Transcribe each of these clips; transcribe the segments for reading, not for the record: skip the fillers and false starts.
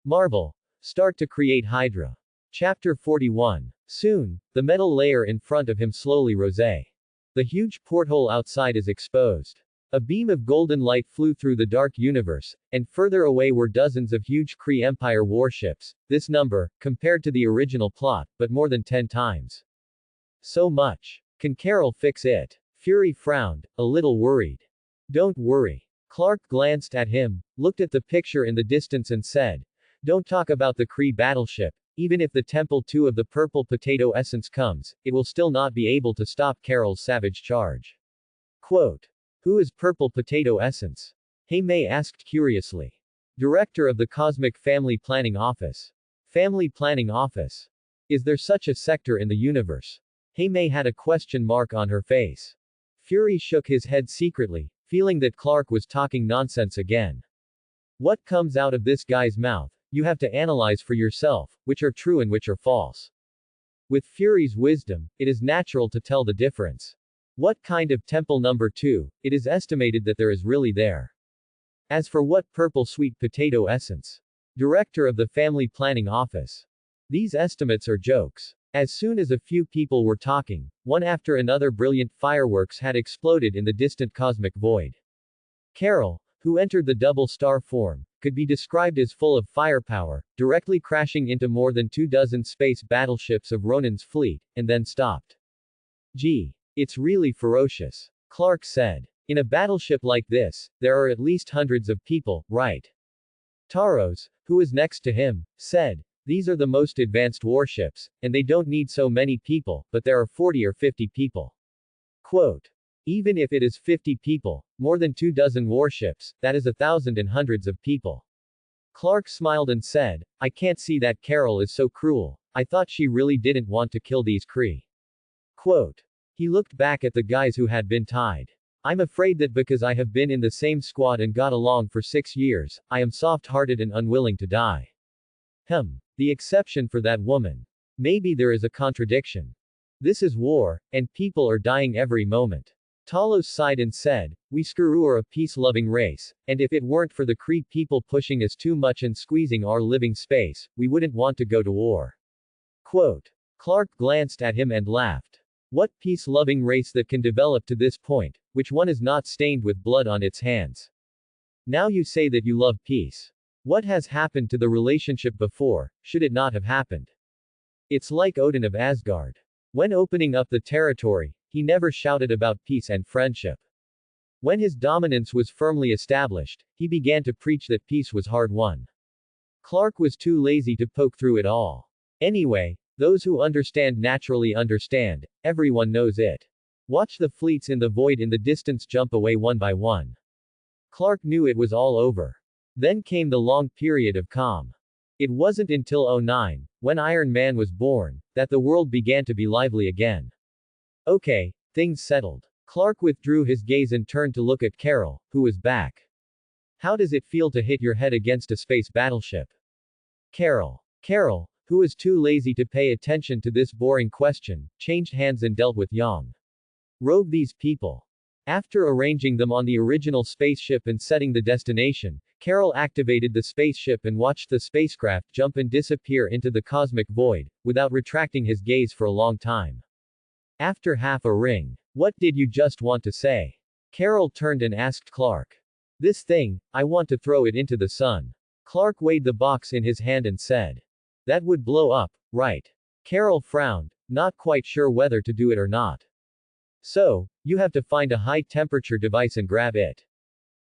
Marvel. Start to create Hydra. Chapter 41. Soon, the metal layer in front of him slowly rose. The huge porthole outside is exposed. A beam of golden light flew through the dark universe, and further away were dozens of huge Kree Empire warships, this number, compared to the original plot, but more than 10 times. So much. Can Carol fix it? Fury frowned, a little worried. Don't worry. Clark glanced at him, looked at the picture in the distance and said, don't talk about the Kree battleship. Even if the Temple 2 of the Purple Potato Essence comes, it will still not be able to stop Carol's savage charge. Quote. Who is Purple Potato Essence? May asked curiously. Director of the Cosmic Family Planning Office. Family Planning Office. Is there such a sector in the universe? May had a question mark on her face. Fury shook his head secretly, feeling that Clark was talking nonsense again. What comes out of this guy's mouth? You have to analyze for yourself, which are true and which are false. With Fury's wisdom, it is natural to tell the difference. What kind of temple number 2, it is estimated that there is really there. As for what purple sweet potato essence? Director of the Family Planning Office. These estimates are jokes. As soon as a few people were talking, one after another brilliant fireworks had exploded in the distant cosmic void. Carol, who entered the double star form, could be described as full of firepower, directly crashing into more than 24 space battleships of Ronan's fleet, and then stopped. Gee. It's really ferocious. Clark said. In a battleship like this, there are at least hundreds of people, right? Taros, who was next to him, said, these are the most advanced warships, and they don't need so many people, but there are 40 or 50 people. Quote. Even if it is 50 people, more than 24 warships, that is 1,000 and hundreds of people. Clark smiled and said, I can't see that Carol is so cruel. I thought she really didn't want to kill these Kree. Quote. He looked back at the guys who had been tied. I'm afraid that because I have been in the same squad and got along for 6 years, I am soft-hearted and unwilling to die. The exception for that woman. Maybe there is a contradiction. This is war, and people are dying every moment. Talos sighed and said, we Skrull are a peace-loving race, and if it weren't for the Kree people pushing us too much and squeezing our living space, we wouldn't want to go to war. Quote. Clark glanced at him and laughed. What peace-loving race that can develop to this point, which one is not stained with blood on its hands? Now you say that you love peace. What has happened to the relationship before, should it not have happened? It's like Odin of Asgard. When opening up the territory, he never shouted about peace and friendship. When his dominance was firmly established, he began to preach that peace was hard-won. Clark was too lazy to poke through it all. Anyway, those who understand naturally understand, everyone knows it. Watch the fleets in the void in the distance jump away one by one. Clark knew it was all over. Then came the long period of calm. It wasn't until 09, when Iron Man was born, that the world began to be lively again. Okay, things settled. Clark withdrew his gaze and turned to look at Carol, who was back. How does it feel to hit your head against a space battleship? Carol, who was too lazy to pay attention to this boring question, changed hands and dealt with Yang. Rogue these people. After arranging them on the original spaceship and setting the destination, Carol activated the spaceship and watched the spacecraft jump and disappear into the cosmic void, without retracting his gaze for a long time. After half a ring. What did you just want to say? Carol turned and asked Clark. This thing, I want to throw it into the sun. Clark weighed the box in his hand and said. That would blow up, right? Carol frowned, not quite sure whether to do it or not. So, you have to find a high-temperature device and grab it.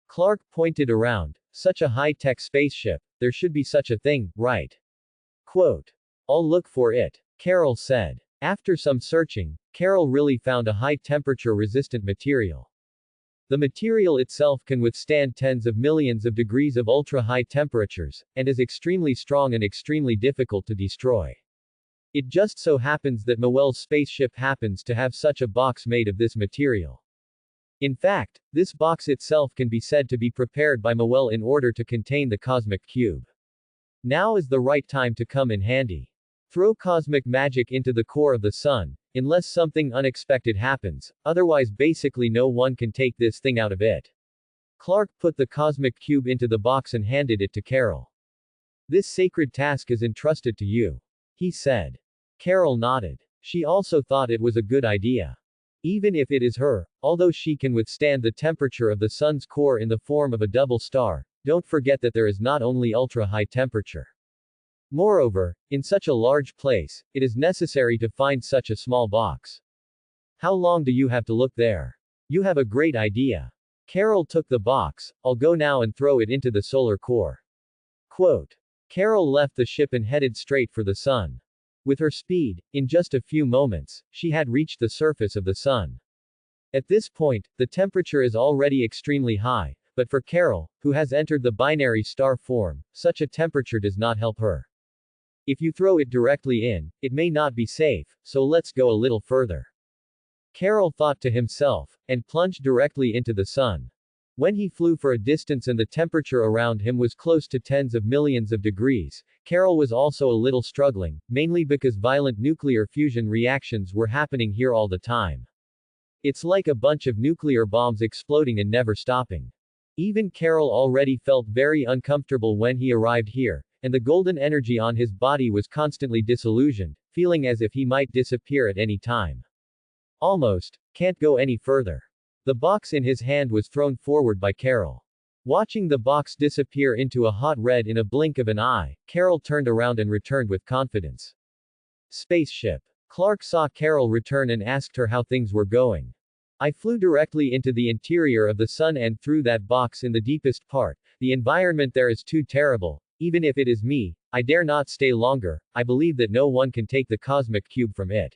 Clark pointed around. Such a high-tech spaceship, there should be such a thing, right? Quote. I'll look for it, Carol said. After some searching, Carol really found a high-temperature resistant material. The material itself can withstand tens of millions of degrees of ultra-high temperatures, and is extremely strong and extremely difficult to destroy. It just so happens that Moel's spaceship happens to have such a box made of this material. In fact, this box itself can be said to be prepared by Moel in order to contain the cosmic cube. Now is the right time to come in handy. Throw cosmic magic into the core of the sun, unless something unexpected happens, otherwise basically no one can take this thing out of it. Clark put the cosmic cube into the box and handed it to Carol. This sacred task is entrusted to you, he said. Carol nodded. She also thought it was a good idea. Even if it is her, although she can withstand the temperature of the sun's core in the form of a double star, don't forget that there is not only ultra-high temperature. Moreover, in such a large place, it is necessary to find such a small box. How long do you have to look there? You have a great idea. Carol took the box. I'll go now and throw it into the solar core. Quote. Carol left the ship and headed straight for the sun. With her speed, in just a few moments, she had reached the surface of the sun. At this point, the temperature is already extremely high, but for Carol, who has entered the binary star form, such a temperature does not help her. If you throw it directly in, it may not be safe, so let's go a little further. Carol thought to himself, and plunged directly into the sun. When he flew for a distance and the temperature around him was close to tens of millions of degrees, Carol was also a little struggling, mainly because violent nuclear fusion reactions were happening here all the time. It's like a bunch of nuclear bombs exploding and never stopping. Even Carol already felt very uncomfortable when he arrived here, and the golden energy on his body was constantly disillusioned, feeling as if he might disappear at any time. Almost, can't go any further. The box in his hand was thrown forward by Carol. Watching the box disappear into a hot red in a blink of an eye, Carol turned around and returned with confidence. Spaceship. Clark saw Carol return and asked her how things were going. I flew directly into the interior of the sun and threw that box in the deepest part. The environment there is too terrible. Even if it is me, I dare not stay longer. I believe that no one can take the cosmic cube from it.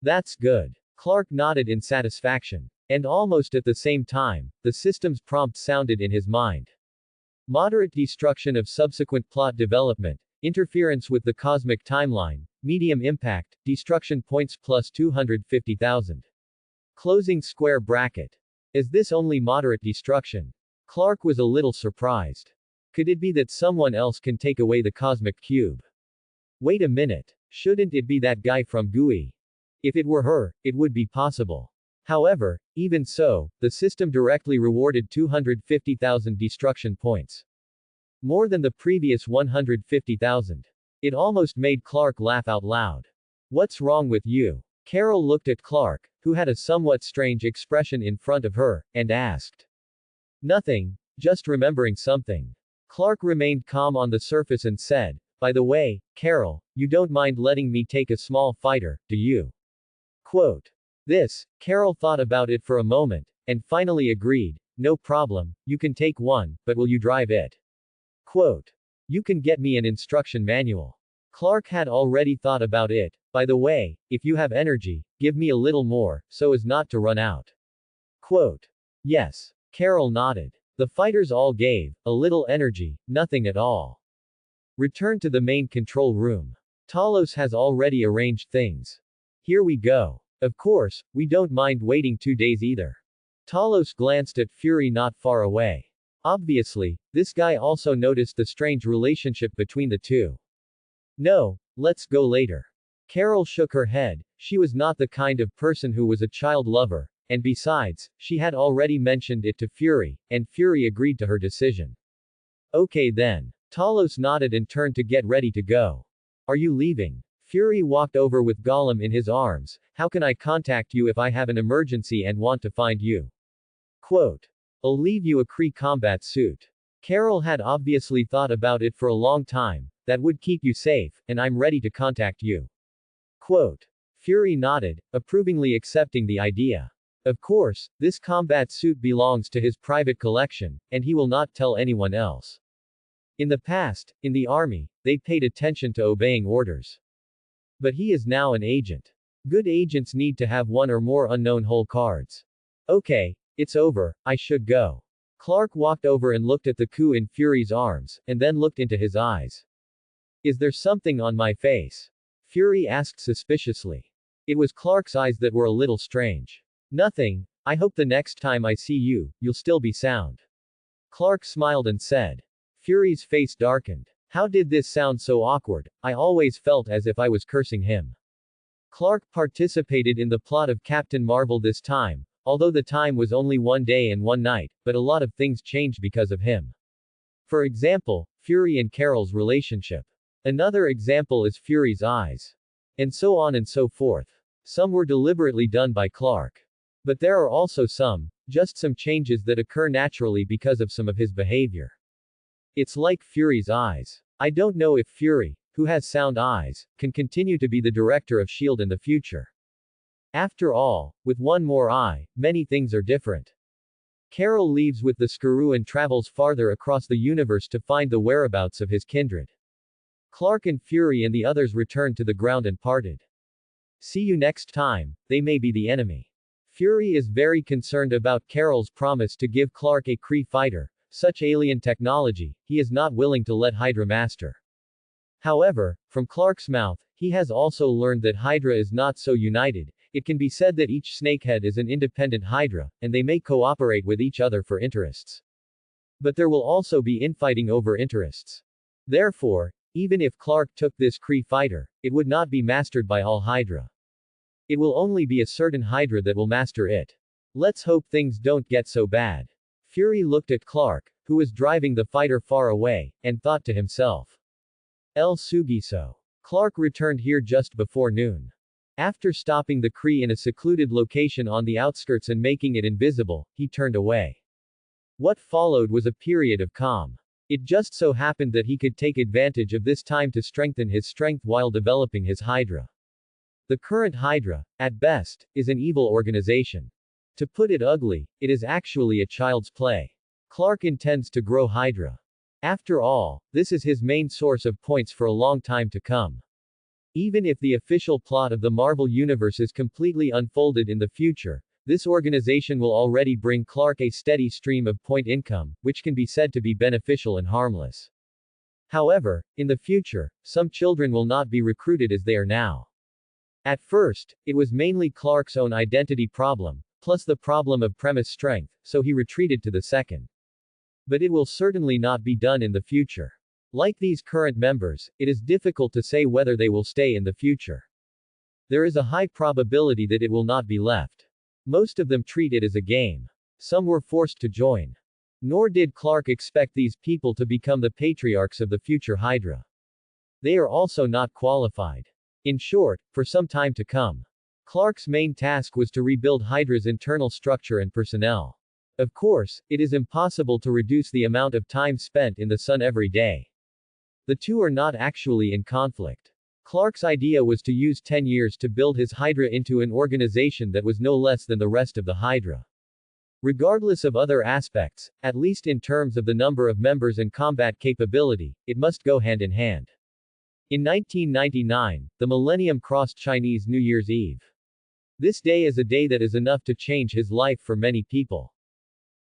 That's good. Clark nodded in satisfaction. And almost at the same time, the system's prompt sounded in his mind. Moderate destruction of subsequent plot development, interference with the cosmic timeline, medium impact, destruction points plus 250,000. Closing square bracket. Is this only moderate destruction? Clark was a little surprised. Could it be that someone else can take away the cosmic cube? Wait a minute. Shouldn't it be that guy from GUI? If it were her, it would be possible. However, even so, the system directly rewarded 250,000 destruction points. More than the previous 150,000. It almost made Clark laugh out loud. What's wrong with you? Carol looked at Clark, who had a somewhat strange expression in front of her, and asked. Nothing, just remembering something. Clark remained calm on the surface and said, by the way, Carol, you don't mind letting me take a small fighter, do you? Quote. Carol thought about it for a moment, and finally agreed, no problem, you can take one, but will you drive it? Quote. You can get me an instruction manual. Clark had already thought about it. By the way, if you have energy, give me a little more, so as not to run out. Quote. Yes. Carol nodded. The fighters all gave a little energy, nothing at all. Return to the main control room. Talos has already arranged things. Here we go. Of course, we don't mind waiting 2 days either. Talos glanced at Fury not far away. Obviously, this guy also noticed the strange relationship between the two. No, let's go later. Carol shook her head. She was not the kind of person who was a child lover, and besides, she had already mentioned it to Fury, and Fury agreed to her decision. Okay then. Talos nodded and turned to get ready to go. Are you leaving? Fury walked over with Gollum in his arms. How can I contact you if I have an emergency and want to find you? Quote. I'll leave you a Kree combat suit. Carol had obviously thought about it for a long time. That would keep you safe, and I'm ready to contact you. Quote. Fury nodded, approvingly accepting the idea. Of course, this combat suit belongs to his private collection, and he will not tell anyone else. In the past, in the army, they paid attention to obeying orders. But he is now an agent. Good agents need to have one or more unknown hole cards. Okay, it's over, I should go. Clark walked over and looked at the coup in Fury's arms, and then looked into his eyes. Is there something on my face? Fury asked suspiciously. It was Clark's eyes that were a little strange. Nothing, I hope the next time I see you, you'll still be sound. Clark smiled and said. Fury's face darkened. How did this sound so awkward? I always felt as if I was cursing him. Clark participated in the plot of Captain Marvel this time, although the time was only 1 day and 1 night, but a lot of things changed because of him. For example, Fury and Carol's relationship. Another example is Fury's eyes. And so on and so forth. Some were deliberately done by Clark. But there are also just some changes that occur naturally because of some of his behavior. It's like Fury's eyes. I don't know if Fury, who has sound eyes, can continue to be the director of S.H.I.E.L.D. in the future. After all, with one more eye, many things are different. Carol leaves with the Skuru and travels farther across the universe to find the whereabouts of his kindred. Clark and Fury and the others return to the ground and parted. See you next time, they may be the enemy. Fury is very concerned about Carol's promise to give Clark a Kree fighter, such alien technology, he is not willing to let Hydra master. However, from Clark's mouth, he has also learned that Hydra is not so united. It can be said that each snakehead is an independent Hydra, and they may cooperate with each other for interests. But there will also be infighting over interests. Therefore, even if Clark took this Kree fighter, it would not be mastered by all Hydra. It will only be a certain Hydra that will master it. Let's hope things don't get so bad. Fury looked at Clark, who was driving the fighter far away, and thought to himself. El Sugiso. Clark returned here just before noon. After stopping the Kree in a secluded location on the outskirts and making it invisible, he turned away. What followed was a period of calm. It just so happened that he could take advantage of this time to strengthen his strength while developing his Hydra. The current Hydra, at best, is an evil organization. To put it ugly, it is actually a child's play. Clark intends to grow Hydra. After all, this is his main source of points for a long time to come. Even if the official plot of the Marvel Universe is completely unfolded in the future, this organization will already bring Clark a steady stream of point income, which can be said to be beneficial and harmless. However, in the future, some children will not be recruited as they are now. At first, it was mainly Clark's own identity problem, plus the problem of premise strength, so he retreated to the second. But it will certainly not be done in the future. Like these current members, it is difficult to say whether they will stay in the future. There is a high probability that it will not be left. Most of them treat it as a game. Some were forced to join. Nor did Clark expect these people to become the patriarchs of the future Hydra. They are also not qualified. In short, for some time to come. Clark's main task was to rebuild Hydra's internal structure and personnel. Of course, it is impossible to reduce the amount of time spent in the sun every day. The two are not actually in conflict. Clark's idea was to use 10 years to build his Hydra into an organization that was no less than the rest of the Hydra. Regardless of other aspects, at least in terms of the number of members and combat capability, it must go hand in hand. In 1999, the millennium crossed Chinese New Year's Eve. This day is a day that is enough to change his life for many people.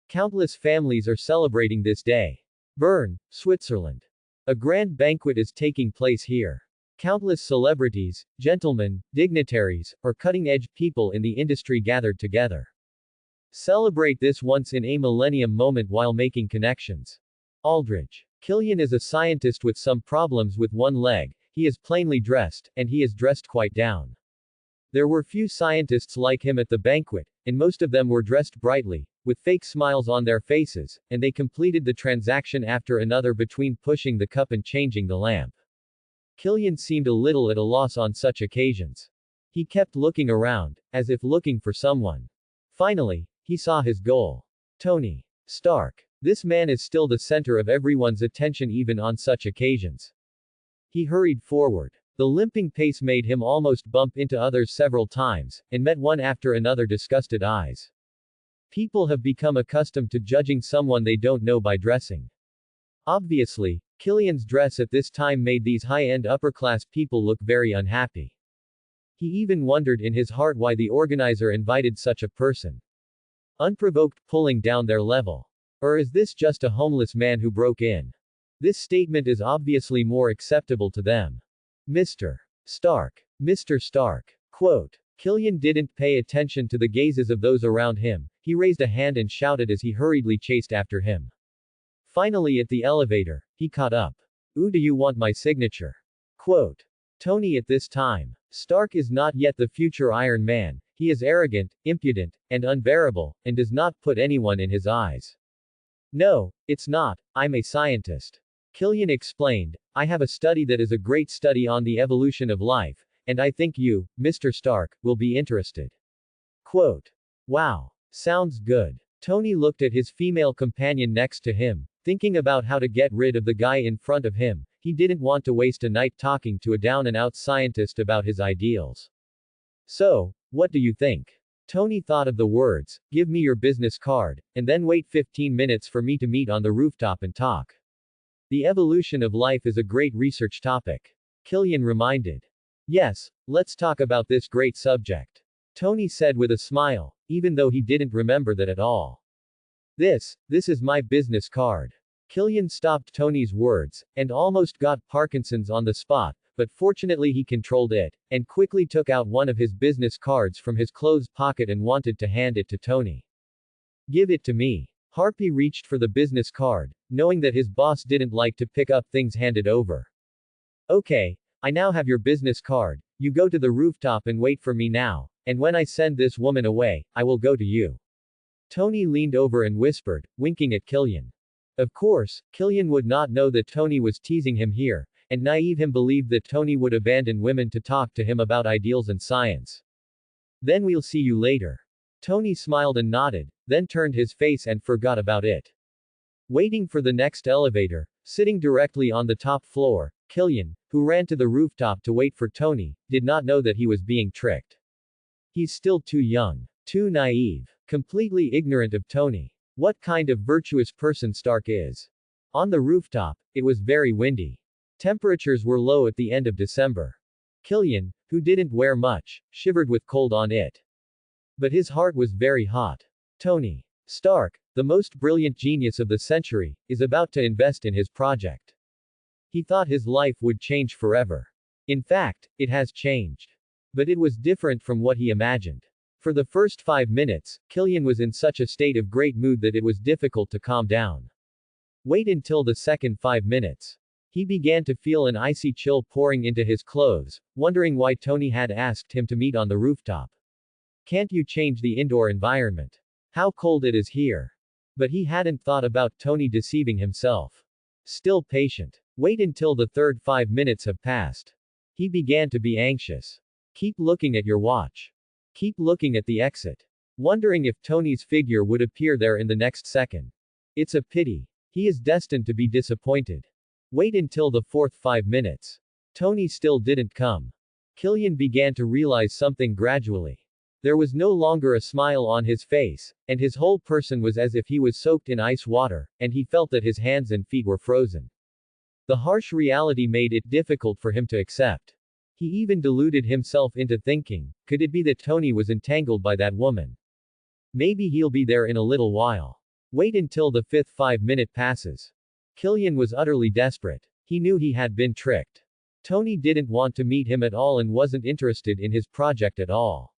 Countless families are celebrating this day. Bern, Switzerland. A grand banquet is taking place here. Countless celebrities, gentlemen, dignitaries, or cutting-edge people in the industry gathered together. Celebrate this once-in-a-millennium moment while making connections. Aldridge. Killian is a scientist with some problems with one leg, he is plainly dressed, and he is dressed quite down. There were few scientists like him at the banquet, and most of them were dressed brightly, with fake smiles on their faces, and they completed the transaction after another between pushing the cup and changing the lamp. Killian seemed a little at a loss on such occasions. He kept looking around, as if looking for someone. Finally, he saw his goal. Tony Stark. This man is still the center of everyone's attention even on such occasions. He hurried forward. The limping pace made him almost bump into others several times, and met one after another disgusted eyes. People have become accustomed to judging someone they don't know by dressing. Obviously, Killian's dress at this time made these high-end upper-class people look very unhappy. He even wondered in his heart why the organizer invited such a person. Unprovoked, pulling down their level. Or is this just a homeless man who broke in? This statement is obviously more acceptable to them. Mr. Stark. Mr. Stark. Quote. Killian didn't pay attention to the gazes of those around him, he raised a hand and shouted as he hurriedly chased after him. Finally at the elevator, he caught up. Ooh, do you want my signature? Quote. Tony at this time. Stark is not yet the future Iron Man, he is arrogant, impudent, and unbearable, and does not put anyone in his eyes. No, it's not, I'm a scientist. Killian explained, I have a study that is a great study on the evolution of life, and I think you, Mr. Stark, will be interested. Quote. Wow. Sounds good. Tony looked at his female companion next to him, thinking about how to get rid of the guy in front of him. He didn't want to waste a night talking to a down-and-out scientist about his ideals. So, what do you think? Tony thought of the words, give me your business card, and then wait 15 minutes for me to meet on the rooftop and talk. The evolution of life is a great research topic. Killian reminded. Yes, let's talk about this great subject. Tony said with a smile, even though he didn't remember that at all. This is my business card. Killian stopped Tony's words, and almost got Parkinson's on the spot, but fortunately he controlled it, and quickly took out one of his business cards from his clothes pocket and wanted to hand it to Tony. Give it to me. Harpy reached for the business card, knowing that his boss didn't like to pick up things handed over. Okay, I now have your business card, you go to the rooftop and wait for me now, and when I send this woman away, I will go to you. Tony leaned over and whispered, winking at Killian. Of course, Killian would not know that Tony was teasing him here, and naive him believed that Tony would abandon women to talk to him about ideals and science. Then we'll see you later. Tony smiled and nodded, then turned his face and forgot about it. Waiting for the next elevator, sitting directly on the top floor, Killian, who ran to the rooftop to wait for Tony, did not know that he was being tricked. He's still too young, too naive, completely ignorant of Tony. What kind of virtuous person Stark is. On the rooftop, it was very windy. Temperatures were low at the end of December. Killian, who didn't wear much, shivered with cold on it. But his heart was very hot. Tony Stark, the most brilliant genius of the century, is about to invest in his project. He thought his life would change forever. In fact, it has changed. But it was different from what he imagined. For the first 5 minutes, Killian was in such a state of great mood that it was difficult to calm down. Wait until the second 5 minutes. He began to feel an icy chill pouring into his clothes, wondering why Tony had asked him to meet on the rooftop. Can't you change the indoor environment? How cold it is here. But he hadn't thought about Tony deceiving himself. Still patient. Wait until the third 5 minutes have passed. He began to be anxious. Keep looking at your watch. Keep looking at the exit. Wondering if Tony's figure would appear there in the next second. It's a pity. He is destined to be disappointed. Wait until the fourth 5 minutes. Tony still didn't come. Killian began to realize something gradually. There was no longer a smile on his face, and his whole person was as if he was soaked in ice water, and he felt that his hands and feet were frozen. The harsh reality made it difficult for him to accept. He even deluded himself into thinking, could it be that Tony was entangled by that woman? Maybe he'll be there in a little while. Wait until the fifth 5-minute passes. Killian was utterly desperate. He knew he had been tricked. Tony didn't want to meet him at all and wasn't interested in his project at all.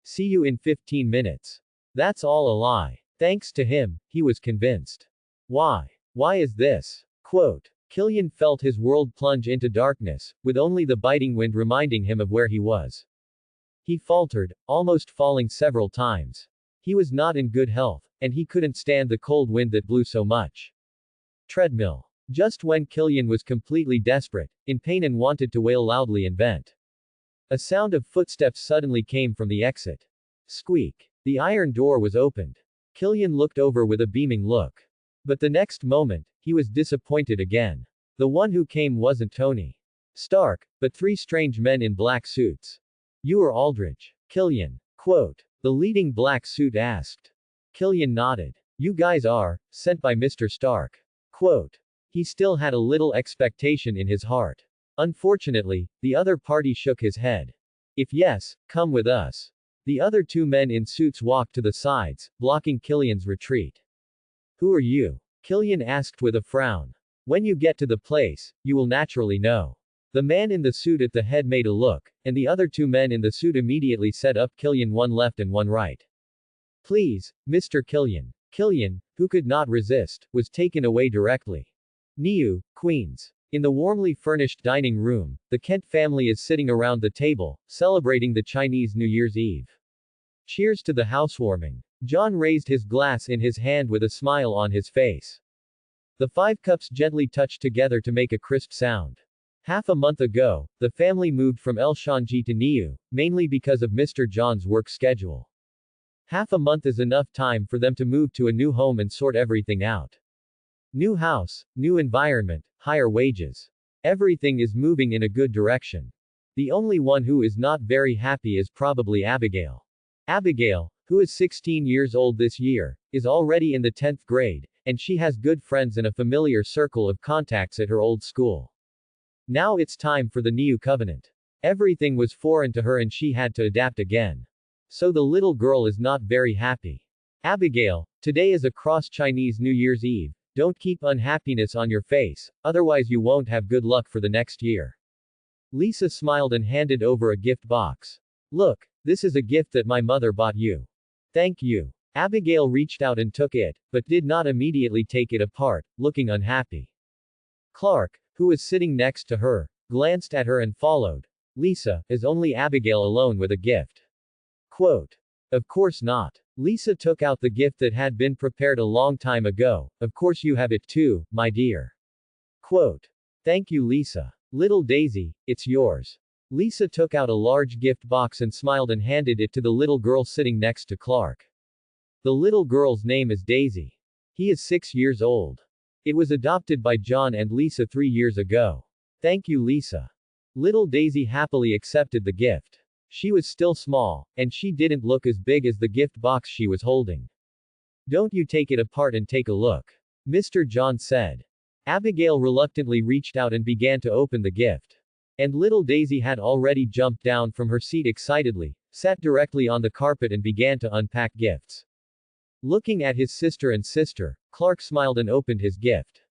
See you in 15 minutes. That's all a lie. Thanks to him, he was convinced. Why? Why is this? Quote. Killian felt his world plunge into darkness, with only the biting wind reminding him of where he was. He faltered, almost falling several times. He was not in good health, and he couldn't stand the cold wind that blew so much. Treadmill. Just when Killian was completely desperate, in pain and wanted to wail loudly and vent. A sound of footsteps suddenly came from the exit. Squeak. The iron door was opened. Killian looked over with a beaming look. But the next moment, he was disappointed again. The one who came wasn't Tony Stark, but 3 strange men in black suits. You are Aldridge. Killian. Quote. The leading black suit asked. Killian nodded. You guys are, sent by Mr. Stark. Quote. He still had a little expectation in his heart. Unfortunately, the other party shook his head. If yes, come with us. The other 2 men in suits walked to the sides, blocking Killian's retreat. Who are you? Killian asked with a frown. When you get to the place, you will naturally know. The man in the suit at the head made a look, and the other 2 men in the suit immediately set up Killian one left and one right. Please, Mr. Killian. Killian, who could not resist, was taken away directly. Niu, Queens. In the warmly furnished dining room, the Kent family is sitting around the table, celebrating the Chinese New Year's Eve. Cheers to the housewarming. John raised his glass in his hand with a smile on his face. The 5 cups gently touched together to make a crisp sound. Half a month ago, the family moved from El Shanji to Niu, mainly because of Mr. John's work schedule. Half a month is enough time for them to move to a new home and sort everything out. New house, new environment, higher wages. Everything is moving in a good direction. The only one who is not very happy is probably Abigail. Abigail, who is 16 years old this year, is already in the 10th grade, and she has good friends and a familiar circle of contacts at her old school. Now it's time for the new covenant. Everything was foreign to her and she had to adapt again. So the little girl is not very happy. Abigail, today is a cross-Chinese New Year's Eve. Don't keep unhappiness on your face, otherwise you won't have good luck for the next year. Lisa smiled and handed over a gift box. Look, this is a gift that my mother bought you. Thank you. Abigail reached out and took it, but did not immediately take it apart, looking unhappy. Clark, who was sitting next to her, glanced at her and followed. Lisa, is only Abigail alone with a gift? Quote. Of course not. Lisa took out the gift that had been prepared a long time ago. Of course you have it too, my dear. Quote. Thank you, Lisa. Little Daisy, it's yours. Lisa took out a large gift box and smiled and handed it to the little girl sitting next to Clark. The little girl's name is Daisy. He is 6 years old. It was adopted by John and Lisa 3 years ago. Thank you, Lisa. Little Daisy happily accepted the gift. She was still small, and she didn't look as big as the gift box she was holding. Don't you take it apart and take a look. Mr. John said. Abigail reluctantly reached out and began to open the gift. And little Daisy had already jumped down from her seat excitedly, sat directly on the carpet and began to unpack gifts. Looking at his sister and sister, Clark smiled and opened his gift.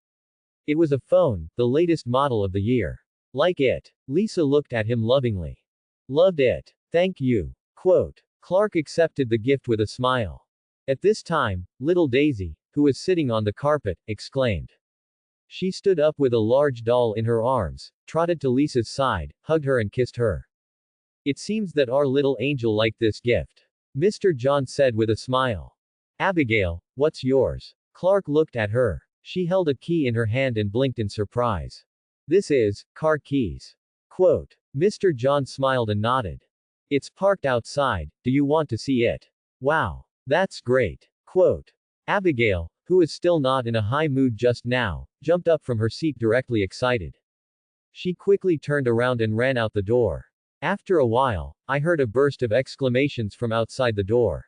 It was a phone, the latest model of the year. Like it. Lisa looked at him lovingly. Loved it. Thank you. Quote. Clark accepted the gift with a smile. At this time, little Daisy, who was sitting on the carpet, exclaimed. She stood up with a large doll in her arms, trotted to Lisa's side, hugged her and kissed her. It seems that our little angel liked this gift. Mr. John said with a smile. Abigail, what's yours? Clark looked at her. She held a key in her hand and blinked in surprise. This is, car keys. Quote. Mr. John smiled and nodded. It's parked outside, do you want to see it? Wow. That's great. Quote. Abigail, who is still not in a high mood just now, jumped up from her seat directly excited. She quickly turned around and ran out the door. After a while, I heard a burst of exclamations from outside the door.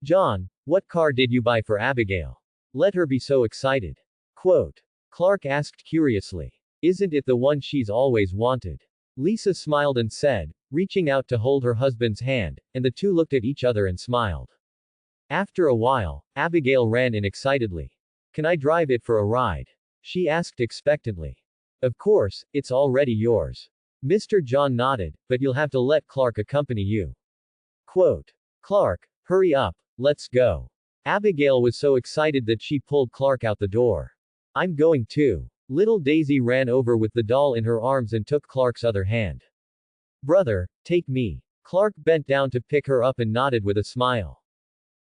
John, what car did you buy for Abigail? Let her be so excited. Quote. Clark asked curiously. Isn't it the one she's always wanted? Lisa smiled and said, reaching out to hold her husband's hand, and the two looked at each other and smiled. After a while, Abigail ran in excitedly. Can I drive it for a ride? She asked expectantly. Of course, it's already yours. Mr. John nodded, but you'll have to let Clark accompany you. Quote. Clark, hurry up, let's go. Abigail was so excited that she pulled Clark out the door. I'm going too. Little Daisy ran over with the doll in her arms and took Clark's other hand. Brother, take me. Clark bent down to pick her up and nodded with a smile.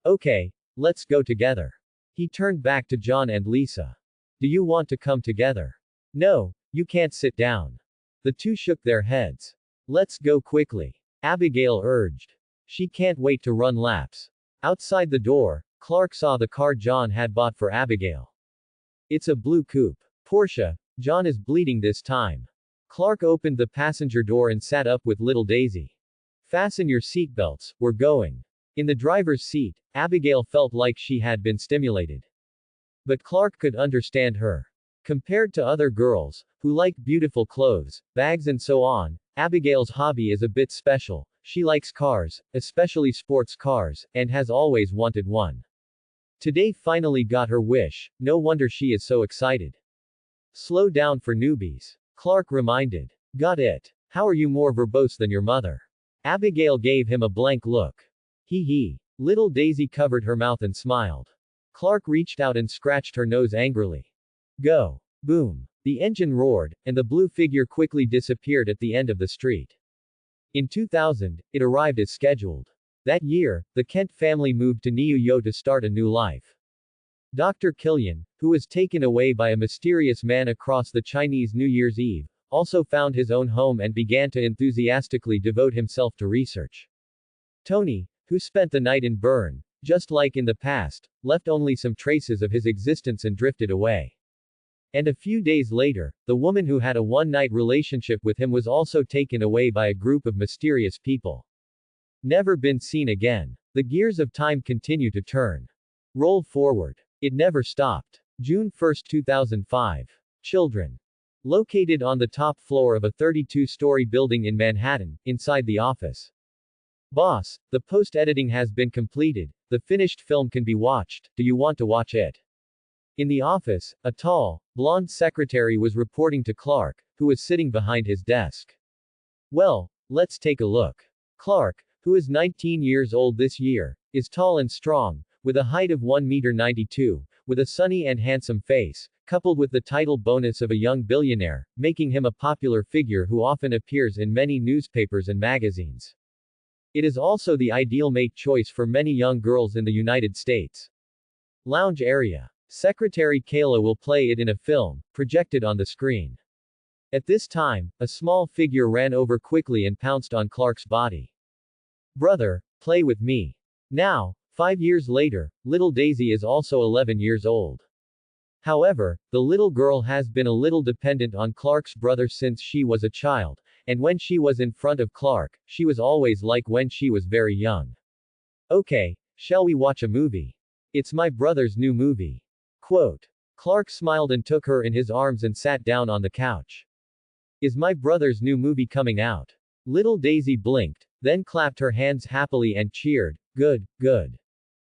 Okay, let's go together. He turned back to John and Lisa. Do you want to come together? No, you can't sit down. The two shook their heads. Let's go quickly. Abigail urged. She can't wait to run laps. Outside the door, Clark saw the car John had bought for Abigail. It's a blue coupe. Porsche. John is bleeding this time. Clark opened the passenger door and sat up with little Daisy. Fasten your seatbelts, we're going. In the driver's seat, Abigail felt like she had been stimulated. But Clark could understand her. Compared to other girls, who like beautiful clothes, bags and so on, Abigail's hobby is a bit special. She likes cars, especially sports cars, and has always wanted one. Today finally got her wish, no wonder she is so excited. Slow down for newbies. Clark reminded. Got it. How are you more verbose than your mother? Abigail gave him a blank look. Hee. Little Daisy covered her mouth and smiled. Clark reached out and scratched her nose angrily. Go. Boom. The engine roared, and the blue figure quickly disappeared at the end of the street. In 2000, it arrived as scheduled. That year, the Kent family moved to Niuyo to start a new life. Dr. Killian, who was taken away by a mysterious man across the Chinese New Year's Eve, also found his own home and began to enthusiastically devote himself to research. Tony, who spent the night in Bern, just like in the past, left only some traces of his existence and drifted away. And a few days later, the woman who had a one-night relationship with him was also taken away by a group of mysterious people. Never been seen again. The gears of time continue to turn. Roll forward. It never stopped. June 1, 2005. Children. Located on the top floor of a 32-story building in Manhattan, inside the office. Boss, the post-editing has been completed, the finished film can be watched, do you want to watch it? In the office, a tall, blonde secretary was reporting to Clark, who was sitting behind his desk. Well, let's take a look. Clark, who is 19 years old this year, is tall and strong, with a height of 1.92 m, with a sunny and handsome face, coupled with the title bonus of a young billionaire, making him a popular figure who often appears in many newspapers and magazines. It is also the ideal mate choice for many young girls in the United States. Lounge area. Secretary Kayla will play it in a film, projected on the screen. At this time, a small figure ran over quickly and pounced on Clark's body. Brother, play with me. Now, 5 years later, little Daisy is also 11 years old. However, the little girl has been a little dependent on Clark's brother since she was a child, and when she was in front of Clark, she was always like when she was very young. Okay, shall we watch a movie? It's my brother's new movie. Quote. Clark smiled and took her in his arms and sat down on the couch. Is my brother's new movie coming out? Little Daisy blinked, then clapped her hands happily and cheered, good, good.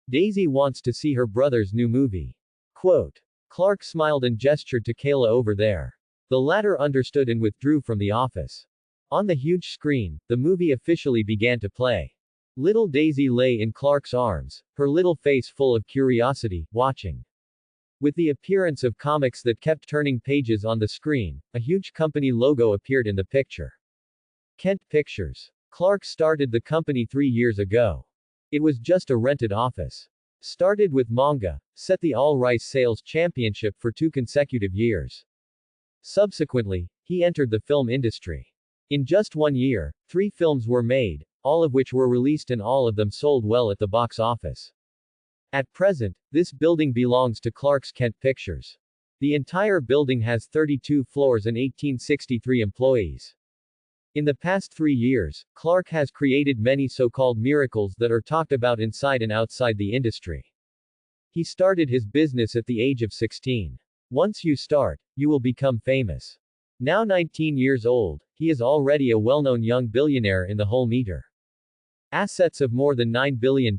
Daisy wants to see her brother's new movie. Quote. Clark smiled and gestured to Kayla over there. The latter understood and withdrew from the office. On the huge screen, the movie officially began to play. Little Daisy lay in Clark's arms, her little face full of curiosity, watching. With the appearance of comics that kept turning pages on the screen, a huge company logo appeared in the picture. Kent Pictures. Clark started the company 3 years ago. It was just a rented office. Started with manga, set the all-rice sales championship for 2 consecutive years. Subsequently, he entered the film industry. In just 1 year, 3 films were made, all of which were released and all of them sold well at the box office. At present, this building belongs to Clark's Kent Pictures. The entire building has 32 floors and 1863 employees. In the past 3 years, Clark has created many so-called miracles that are talked about inside and outside the industry. He started his business at the age of 16. Once you start, you will become famous. Now 19 years old, he is already a well-known young billionaire in the whole meter. Assets of more than $9 billion.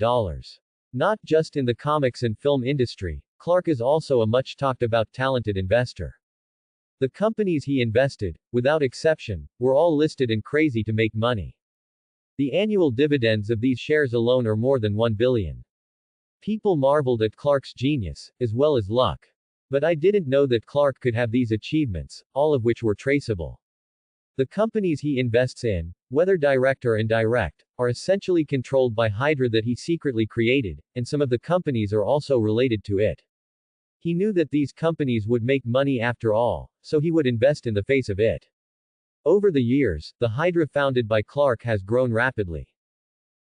Not just in the comics and film industry, Clark is also a much talked about talented investor. The companies he invested, without exception, were all listed and crazy to make money. The annual dividends of these shares alone are more than $1 billion. People marveled at Clark's genius, as well as luck. But I didn't know that Clark could have these achievements, all of which were traceable. The companies he invests in, whether direct or indirect, are essentially controlled by Hydra that he secretly created, and some of the companies are also related to it. He knew that these companies would make money after all, so he would invest in the face of it. Over the years, the Hydra founded by Clark has grown rapidly.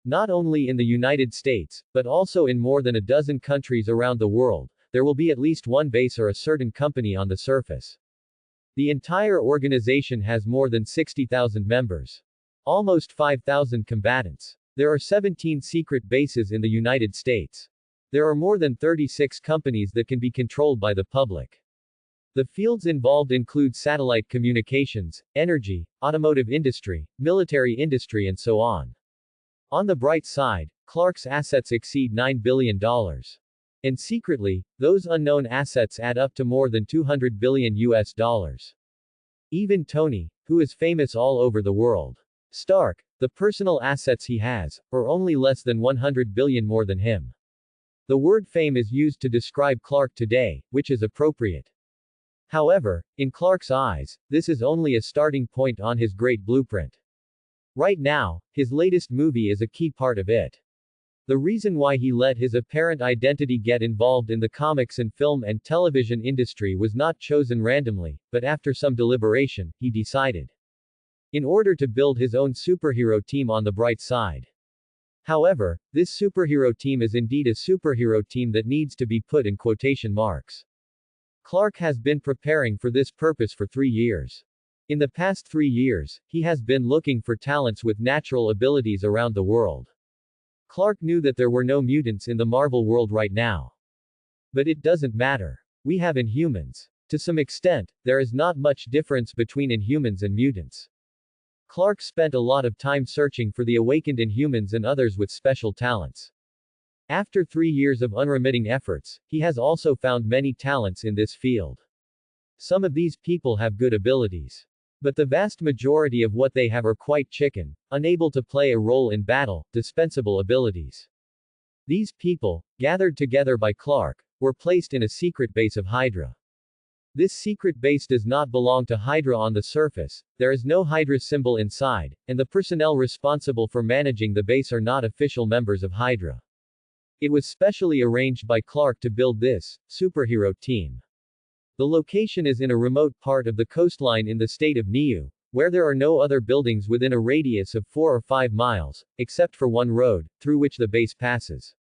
Not only in the United States, but also in more than a dozen countries around the world, there will be at least one base or a certain company on the surface. The entire organization has more than 60,000 members. Almost 5,000 combatants. There are 17 secret bases in the United States. There are more than 36 companies that can be controlled by the public. The fields involved include satellite communications, energy, automotive industry, military industry and so on. On the bright side, Clark's assets exceed $9 billion. And secretly, those unknown assets add up to more than $200 billion US. Even Tony, who is famous all over the world. Stark, the personal assets he has, are only less than 100 billion more than him. The word fame is used to describe Clark today, which is appropriate. However, in Clark's eyes, this is only a starting point on his great blueprint. Right now, his latest movie is a key part of it. The reason why he let his apparent identity get involved in the comics and film and television industry was not chosen randomly, but after some deliberation, he decided. In order to build his own superhero team on the bright side. However, this superhero team is indeed a superhero team that needs to be put in quotation marks. Clark has been preparing for this purpose for 3 years. In the past 3 years, he has been looking for talents with natural abilities around the world. Clark knew that there were no mutants in the Marvel world right now. But it doesn't matter. We have Inhumans. To some extent, there is not much difference between Inhumans and mutants. Clark spent a lot of time searching for the awakened Inhumans and others with special talents. After 3 years of unremitting efforts, he has also found many talents in this field. Some of these people have good abilities. But the vast majority of what they have are quite chicken, unable to play a role in battle, dispensable abilities. These people, gathered together by Clark, were placed in a secret base of Hydra. This secret base does not belong to Hydra on the surface, there is no Hydra symbol inside, and the personnel responsible for managing the base are not official members of Hydra. It was specially arranged by Clark to build this superhero team. The location is in a remote part of the coastline in the state of Niue, where there are no other buildings within a radius of 4 or 5 miles, except for one road, through which the base passes.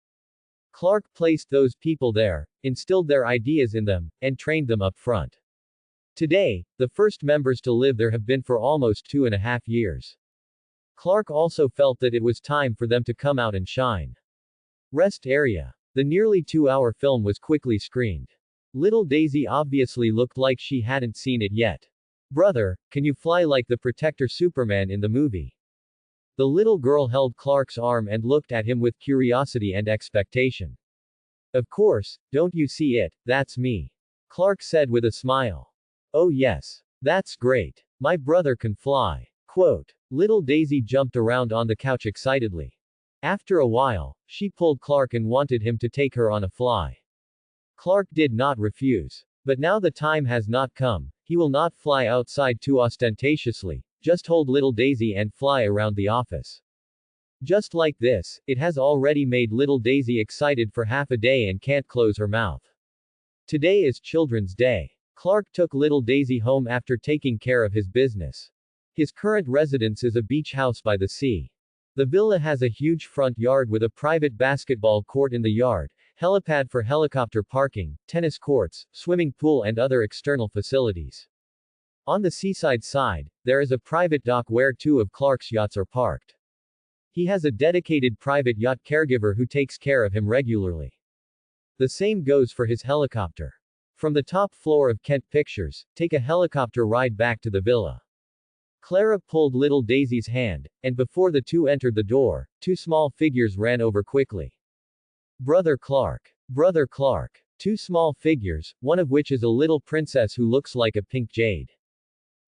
Clark placed those people there, instilled their ideas in them, and trained them up front. Today, the first members to live there have been for almost 2.5 years. Clark also felt that it was time for them to come out and shine. Rest area. The nearly 2-hour film was quickly screened. Little Daisy obviously looked like she hadn't seen it yet. Brother, can you fly like the Protector Superman in the movie? The little girl held Clark's arm and looked at him with curiosity and expectation. Of course, don't you see it, that's me. Clark said with a smile. Oh yes. That's great. My brother can fly. Quote. Little Daisy jumped around on the couch excitedly. After a while, she pulled Clark and wanted him to take her on a fly. Clark did not refuse. But now the time has not come, he will not fly outside too ostentatiously, just hold little Daisy and fly around the office. Just like this, it has already made little Daisy excited for half a day and can't close her mouth. Today is Children's Day. Clark took little Daisy home after taking care of his business. His current residence is a beach house by the sea. The villa has a huge front yard with a private basketball court in the yard, helipad for helicopter parking, tennis courts, swimming pool and other external facilities. On the seaside side, there is a private dock where 2 of Clark's yachts are parked. He has a dedicated private yacht caregiver who takes care of him regularly. The same goes for his helicopter. From the top floor of Kent Pictures, take a helicopter ride back to the villa. Clara pulled little Daisy's hand, and before the two entered the door, 2 small figures ran over quickly. Brother Clark. Brother Clark. 2 small figures, one of which is a little princess who looks like a pink jade.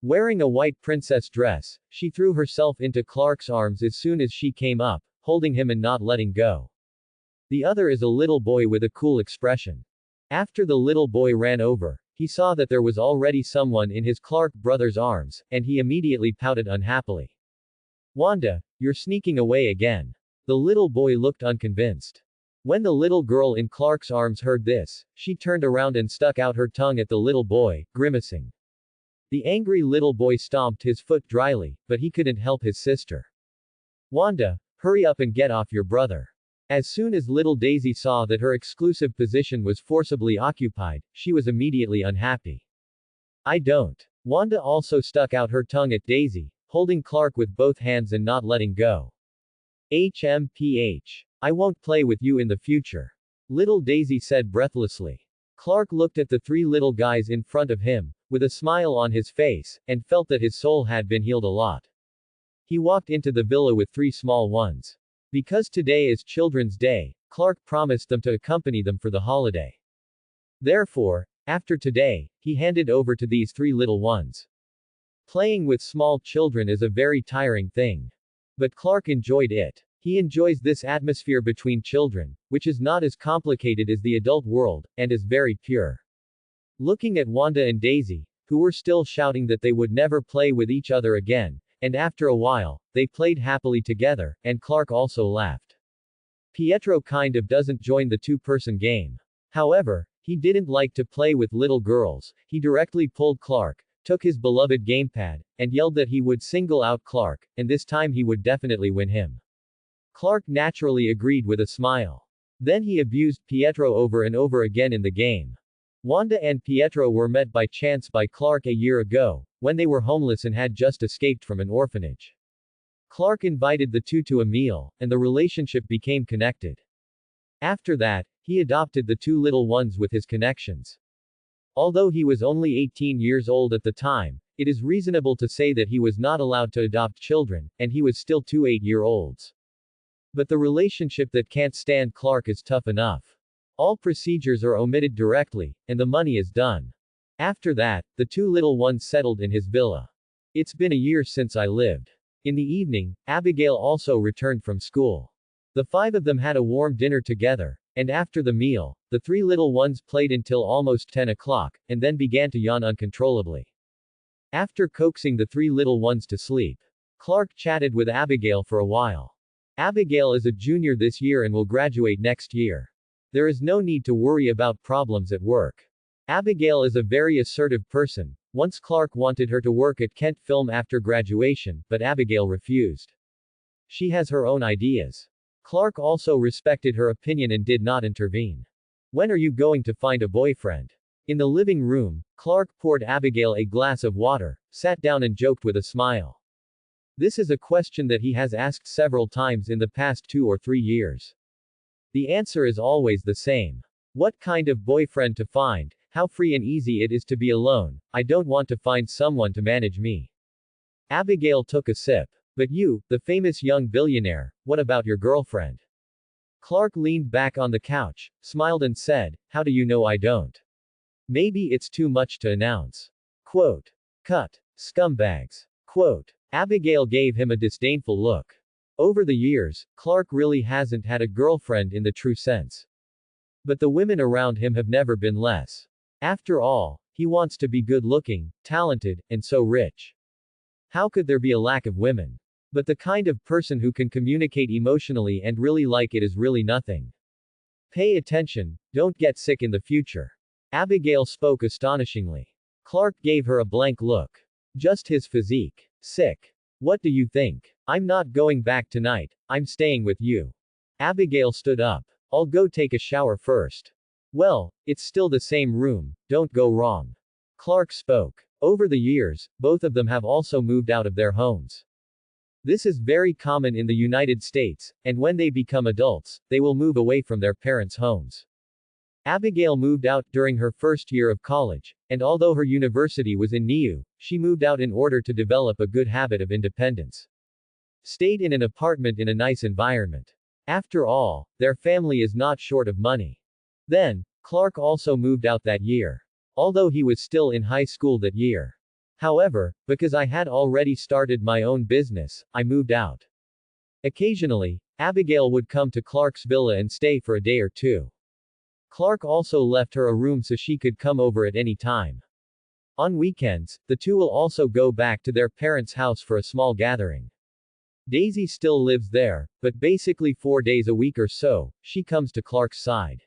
Wearing a white princess dress, she threw herself into Clark's arms as soon as she came up, holding him and not letting go. The other is a little boy with a cool expression. After the little boy ran over, he saw that there was already someone in his Clark brother's arms, and he immediately pouted unhappily. Wanda, you're sneaking away again. The little boy looked unconvinced. When the little girl in Clark's arms heard this, she turned around and stuck out her tongue at the little boy, grimacing. The angry little boy stomped his foot dryly, but he couldn't help his sister. Wanda, hurry up and get off your brother. As soon as little Daisy saw that her exclusive position was forcibly occupied, she was immediately unhappy. I don't. Wanda also stuck out her tongue at Daisy, holding Clark with both hands and not letting go. HMPH. I won't play with you in the future. Little Daisy said breathlessly. Clark looked at the 3 little guys in front of him, with a smile on his face, and felt that his soul had been healed a lot. He walked into the villa with 3 small ones. Because today is Children's Day, Clark promised them to accompany them for the holiday. Therefore, after today, he handed over to these 3 little ones. Playing with small children is a very tiring thing. But Clark enjoyed it. He enjoys this atmosphere between children, which is not as complicated as the adult world, and is very pure. Looking at Wanda and Daisy, who were still shouting that they would never play with each other again, and after a while, they played happily together, and Clark also laughed. Pietro kind of doesn't join the two-person game. However, he didn't like to play with little girls. He directly pulled Clark, took his beloved gamepad, and yelled that he would single out Clark, and this time he would definitely win him. Clark naturally agreed with a smile. Then he abused Pietro over and over again in the game. Wanda and Pietro were met by chance by Clark a year ago, when they were homeless and had just escaped from an orphanage. Clark invited the two to a meal, and the relationship became connected. After that, he adopted the two little ones with his connections. Although he was only 18 years old at the time, it is reasonable to say that he was not allowed to adopt children, and he was still two 8-year-olds. But the relationship that can't stand Clark is tough enough. All procedures are omitted directly, and the money is done. After that, the two little ones settled in his villa. It's been a year since I lived. In the evening, Abigail also returned from school. The five of them had a warm dinner together, and after the meal, the three little ones played until almost 10 o'clock, and then began to yawn uncontrollably. After coaxing the three little ones to sleep, Clark chatted with Abigail for a while. Abigail is a junior this year and will graduate next year. There is no need to worry about problems at work. Abigail is a very assertive person. Once Clark wanted her to work at Kent Film after graduation, but Abigail refused. She has her own ideas. Clark also respected her opinion and did not intervene. When are you going to find a boyfriend? In the living room, Clark poured Abigail a glass of water, sat down and joked with a smile. This is a question that he has asked several times in the past 2 or 3 years. The answer is always the same. What kind of boyfriend to find? How free and easy it is to be alone. I don't want to find someone to manage me. Abigail took a sip. But you, the famous young billionaire, what about your girlfriend? Clark leaned back on the couch, smiled and said, how do you know I don't? Maybe it's too much to announce. Quote. Cut. Scumbags. Quote. Abigail gave him a disdainful look. Over the years, Clark really hasn't had a girlfriend in the true sense. But the women around him have never been less. After all, he wants to be good-looking, talented, and so rich. How could there be a lack of women? But the kind of person who can communicate emotionally and really like it is really nothing. Pay attention, don't get sick in the future. Abigail spoke astonishingly. Clark gave her a blank look. Just his physique. Sick. What do you think? I'm not going back tonight, I'm staying with you. Abigail stood up. I'll go take a shower first. Well, it's still the same room, don't go wrong. Clark spoke. Over the years, both of them have also moved out of their homes. This is very common in the United States, and when they become adults, they will move away from their parents' homes. Abigail moved out during her first year of college, and although her university was in NIU, she moved out in order to develop a good habit of independence. Stayed in an apartment in a nice environment. After all, their family is not short of money. Then, Clark also moved out that year. Although he was still in high school that year. However, because I had already started my own business, I moved out. Occasionally, Abigail would come to Clark's villa and stay for a day or two. Clark also left her a room so she could come over at any time. On weekends, the two will also go back to their parents' house for a small gathering. Daisy still lives there, but basically 4 days a week or so, she comes to Clark's side.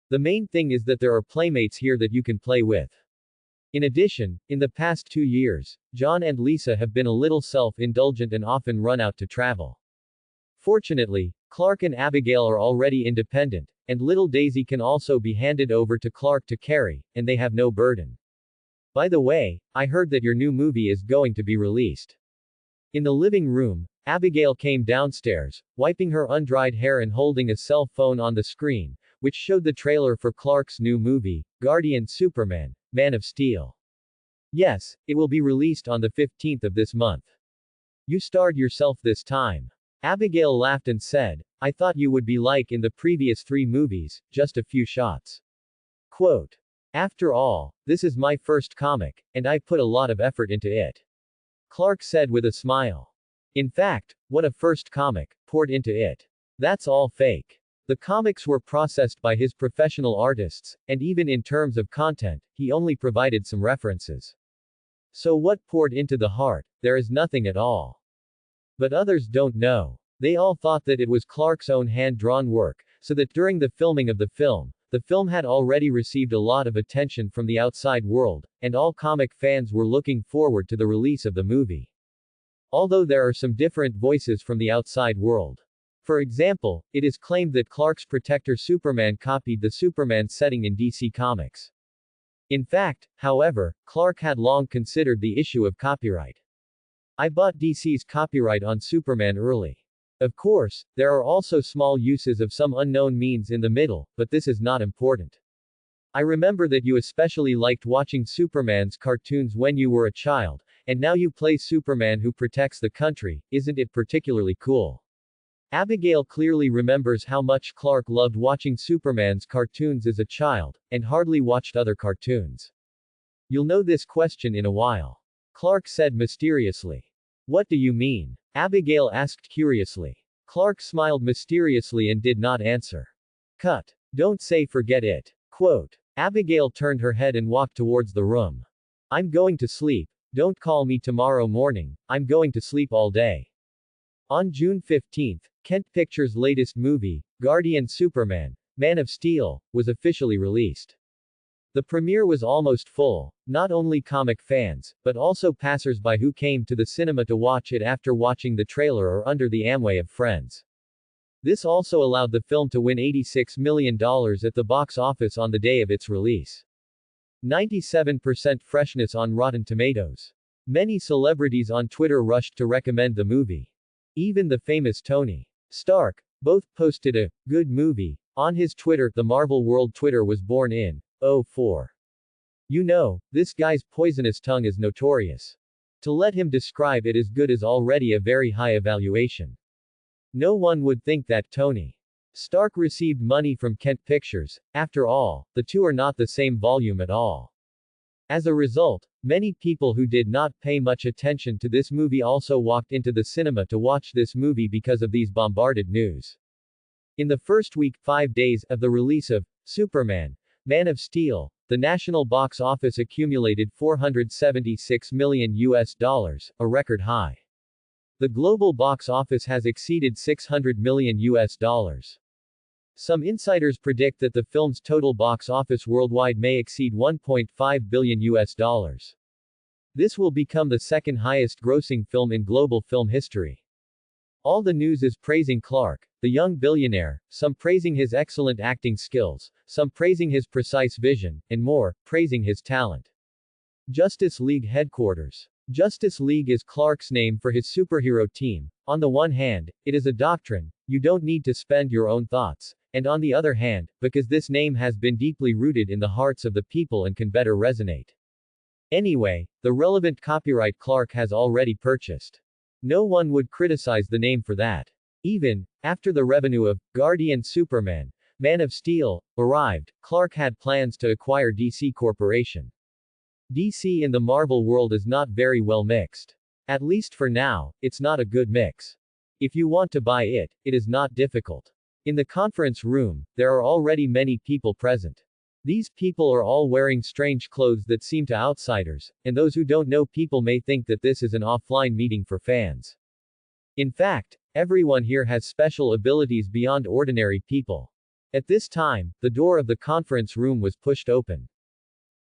The main thing is that there are playmates here that you can play with. In addition, in the past 2 years, John and Lisa have been a little self-indulgent and often run out to travel. Fortunately, Clark and Abigail are already independent, and little Daisy can also be handed over to Clark to carry, and they have no burden. By the way, I heard that your new movie is going to be released. In the living room, Abigail came downstairs, wiping her undried hair and holding a cell phone on the screen, which showed the trailer for Clark's new movie, Guardian Superman, Man of Steel. Yes, it will be released on the 15th of this month. You starred yourself this time. Abigail laughed and said, I thought you would be like in the previous 3 movies, just a few shots. Quote. After all, this is my first comic, and I put a lot of effort into it. Clark said with a smile. In fact, what a first comic, poured into it. That's all fake. The comics were processed by his professional artists, and even in terms of content, he only provided some references. So what poured into the heart? There is nothing at all. But others don't know. They all thought that it was Clark's own hand-drawn work, so that during the filming of the film had already received a lot of attention from the outside world, and all comic fans were looking forward to the release of the movie. Although there are some different voices from the outside world. For example, it is claimed that Clark's protector Superman copied the Superman setting in DC Comics. In fact, however, Clark had long considered the issue of copyright. I bought DC's copyright on Superman early. Of course, there are also small uses of some unknown means in the middle, but this is not important. I remember that you especially liked watching Superman's cartoons when you were a child, and now you play Superman who protects the country. Isn't it particularly cool? Abigail clearly remembers how much Clark loved watching Superman's cartoons as a child, and hardly watched other cartoons. You'll know this question in a while. Clark said mysteriously. What do you mean? Abigail asked curiously. Clark smiled mysteriously and did not answer. Cut. Don't say forget it. Quote. Abigail turned her head and walked towards the room. I'm going to sleep. Don't call me tomorrow morning, I'm going to sleep all day. On June 15, Kent Pictures' latest movie, Guardian Superman, Man of Steel, was officially released. The premiere was almost full, not only comic fans, but also passers-by who came to the cinema to watch it after watching the trailer or under the Amway of friends. This also allowed the film to win $86 million at the box office on the day of its release. 97% freshness on Rotten Tomatoes. Many celebrities on Twitter rushed to recommend the movie. Even the famous Tony Stark, both posted a good movie on his Twitter. The Marvel World Twitter was born in 2004. You know, this guy's poisonous tongue is notorious. To let him describe it as good is already a very high evaluation. No one would think that Tony Stark received money from Kent Pictures. After all, the two are not the same volume at all. As a result, many people who did not pay much attention to this movie also walked into the cinema to watch this movie because of these bombarded news. In the first week, 5 days, of the release of Superman, Man of Steel, the national box office accumulated $476 million, a record high. The global box office has exceeded $600 million. Some insiders predict that the film's total box office worldwide may exceed $1.5 billion. This will become the second highest grossing film in global film history. All the news is praising Clark, the young billionaire, some praising his excellent acting skills, some praising his precise vision, and more, praising his talent. Justice League Headquarters. Justice League is Clark's name for his superhero team. On the one hand, it is a doctrine, you don't need to spend your own thoughts, and on the other hand, because this name has been deeply rooted in the hearts of the people and can better resonate. Anyway, the relevant copyright Clark has already purchased. No one would criticize the name for that. Even after the revenue of Guardian Superman, Man of Steel arrived, Clark had plans to acquire DC Corporation. DC in the Marvel world is not very well mixed. At least for now, it's not a good mix. If you want to buy it, it is not difficult. In the conference room, there are already many people present. These people are all wearing strange clothes that seem to outsiders, and those who don't know people may think that this is an offline meeting for fans. In fact, everyone here has special abilities beyond ordinary people. At this time, the door of the conference room was pushed open.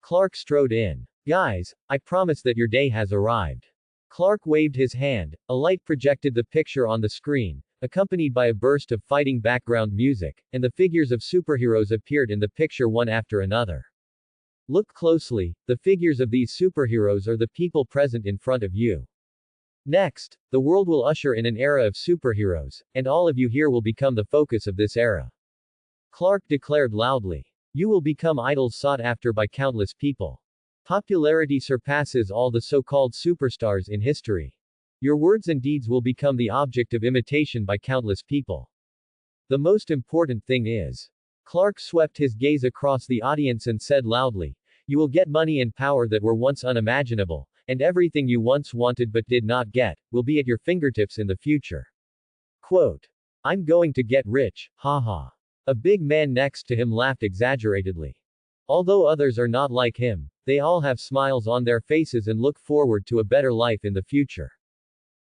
Clark strode in. Guys, I promise that your day has arrived. Clark waved his hand, a light projected the picture on the screen, accompanied by a burst of fighting background music, and the figures of superheroes appeared in the picture one after another. Look closely, the figures of these superheroes are the people present in front of you. Next, the world will usher in an era of superheroes, and all of you here will become the focus of this era. Clark declared loudly. You will become idols sought after by countless people. Popularity surpasses all the so-called superstars in history. Your words and deeds will become the object of imitation by countless people. The most important thing is. Clark swept his gaze across the audience and said loudly, you will get money and power that were once unimaginable, and everything you once wanted but did not get, will be at your fingertips in the future. Quote. I'm going to get rich, haha. A big man next to him laughed exaggeratedly. Although others are not like him, they all have smiles on their faces and look forward to a better life in the future.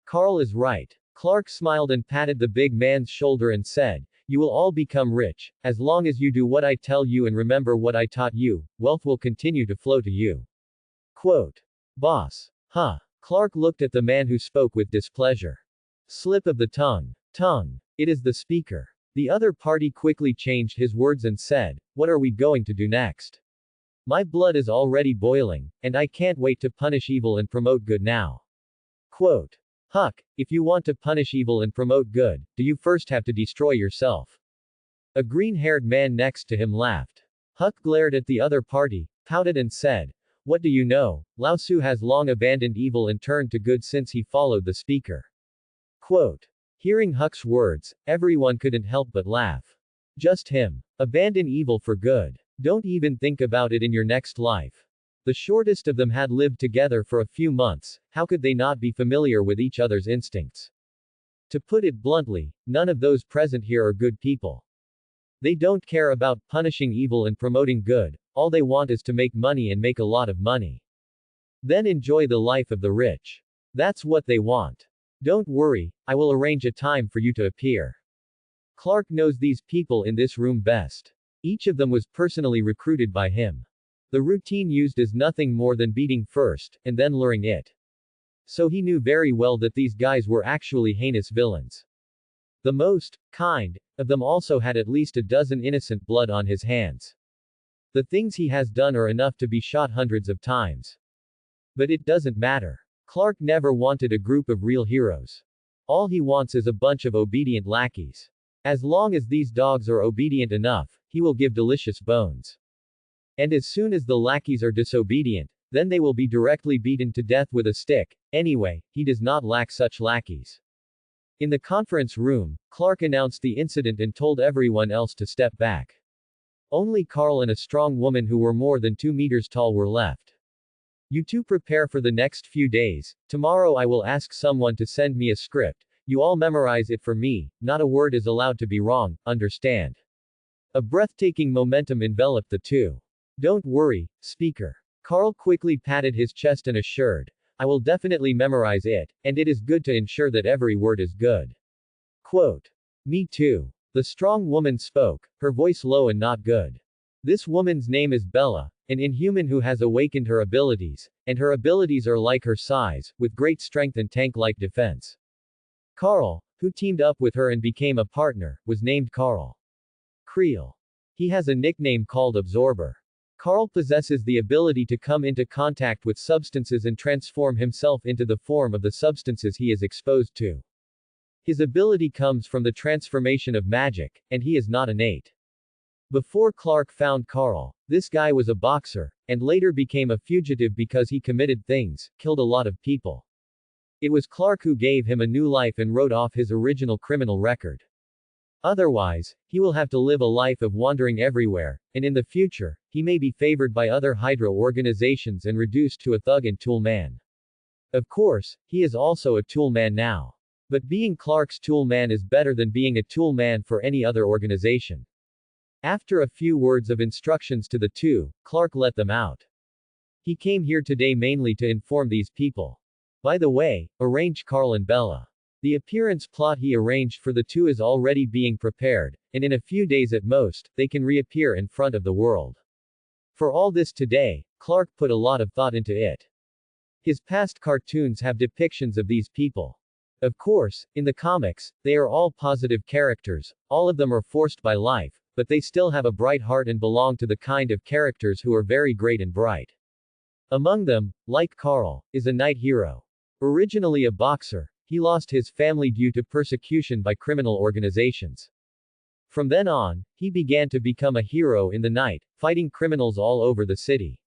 Carl is right. Clark smiled and patted the big man's shoulder and said, "You will all become rich, as long as you do what I tell you and remember what I taught you, wealth will continue to flow to you." Quote. Boss. Huh. Clark looked at the man who spoke with displeasure. Slip of the tongue. Tongue. It is the speaker. The other party quickly changed his words and said, "What are we going to do next? My blood is already boiling, and I can't wait to punish evil and promote good now." Quote. Huck, if you want to punish evil and promote good, do you first have to destroy yourself? A green-haired man next to him laughed. Huck glared at the other party, pouted and said, "What do you know? Lao Tzu has long abandoned evil and turned to good since he followed the speaker." Quote. Hearing Huck's words, everyone couldn't help but laugh. Just him. Abandon evil for good. Don't even think about it in your next life. The shortest of them had lived together for a few months, how could they not be familiar with each other's instincts? To put it bluntly, none of those present here are good people. They don't care about punishing evil and promoting good, all they want is to make money and make a lot of money. Then enjoy the life of the rich. That's what they want. Don't worry, I will arrange a time for you to appear. Clark knows these people in this room best. Each of them was personally recruited by him. The routine used is nothing more than beating first, and then luring it. So he knew very well that these guys were actually heinous villains. The most kind of them also had at least a dozen innocent blood on his hands. The things he has done are enough to be shot hundreds of times. But it doesn't matter. Clark never wanted a group of real heroes. All he wants is a bunch of obedient lackeys. As long as these dogs are obedient enough, he will give delicious bones. And as soon as the lackeys are disobedient, then they will be directly beaten to death with a stick. Anyway, he does not lack such lackeys. In the conference room, Clark announced the incident and told everyone else to step back. Only Carl and a strong woman who were more than 2 meters tall were left. You two prepare for the next few days. Tomorrow I will ask someone to send me a script. You all memorize it for me, not a word is allowed to be wrong, understand? A breathtaking momentum enveloped the two. Don't worry, speaker. Carl quickly patted his chest and assured, I will definitely memorize it, and it is good to ensure that every word is good. Quote. Me too. The strong woman spoke, her voice low and not good. This woman's name is Bella, an inhuman who has awakened her abilities, and her abilities are like her size, with great strength and tank-like defense. Carl, who teamed up with her and became a partner, was named Carl Creel. He has a nickname called Absorber. Carl possesses the ability to come into contact with substances and transform himself into the form of the substances he is exposed to. His ability comes from the transformation of magic, and he is not innate. Before Clark found Carl, this guy was a boxer, and later became a fugitive because he committed things, killed a lot of people. It was Clark who gave him a new life and wrote off his original criminal record. Otherwise, he will have to live a life of wandering everywhere, and in the future, he may be favored by other Hydra organizations and reduced to a thug and tool man. Of course, he is also a tool man now. But being Clark's tool man is better than being a tool man for any other organization. After a few words of instructions to the two, Clark let them out. He came here today mainly to inform these people. By the way, arrange Carl and Bella. The appearance plot he arranged for the two is already being prepared, and in a few days at most, they can reappear in front of the world. For all this today, Clark put a lot of thought into it. His past cartoons have depictions of these people. Of course, in the comics, they are all positive characters, all of them are forced by life, but they still have a bright heart and belong to the kind of characters who are very great and bright. Among them, like Carl, is a knight hero. Originally a boxer, he lost his family due to persecution by criminal organizations. From then on, he began to become a hero in the night, fighting criminals all over the city.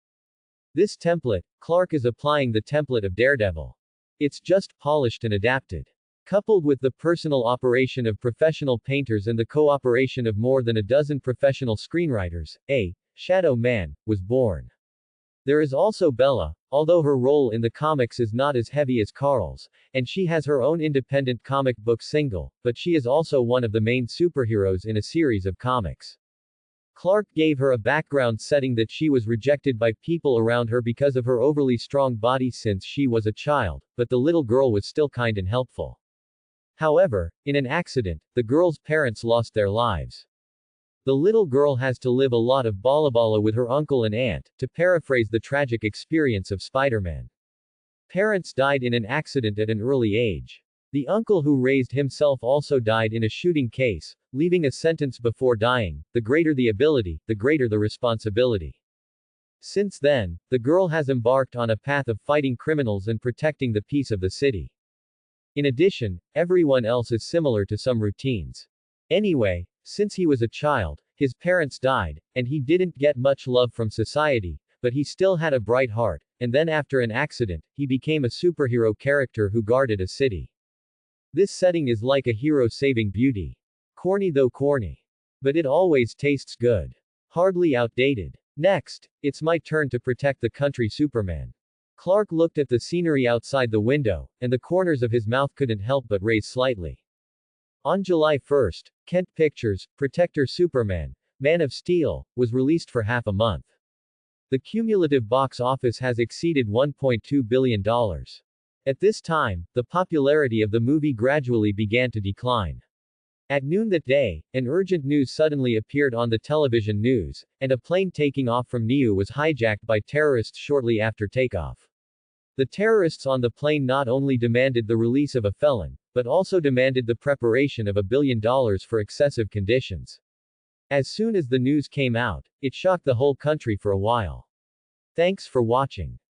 This template, Clark is applying the template of Daredevil. It's just polished and adapted. Coupled with the personal operation of professional painters and the cooperation of more than a dozen professional screenwriters, a Shadow Man was born. There is also Bella, although her role in the comics is not as heavy as Carl's, and she has her own independent comic book single, but she is also one of the main superheroes in a series of comics. Clark gave her a background setting that she was rejected by people around her because of her overly strong body since she was a child, but the little girl was still kind and helpful. However, in an accident, the girl's parents lost their lives. The little girl has to live a lot of balabala with her uncle and aunt, to paraphrase the tragic experience of Spider-Man. Parents died in an accident at an early age. The uncle who raised himself also died in a shooting case, leaving a sentence before dying: the greater the ability, the greater the responsibility. Since then, the girl has embarked on a path of fighting criminals and protecting the peace of the city. In addition, everyone else is similar to some routines. Anyway, since he was a child, his parents died, and he didn't get much love from society, but he still had a bright heart, and then after an accident, he became a superhero character who guarded a city. This setting is like a hero saving beauty. Corny though corny. But it always tastes good. Hardly outdated. Next, it's my turn to protect the country Superman. Clark looked at the scenery outside the window, and the corners of his mouth couldn't help but raise slightly. On July 1st, Kent Pictures' Protector Superman, Man of Steel, was released for half a month. The cumulative box office has exceeded $1.2 billion. At this time, the popularity of the movie gradually began to decline. At noon that day, an urgent news suddenly appeared on the television news, and a plane taking off from Niue was hijacked by terrorists shortly after takeoff. The terrorists on the plane not only demanded the release of a felon, but also demanded the preparation of $1 billion for excessive conditions. As soon as the news came out, it shocked the whole country for a while. Thanks for watching.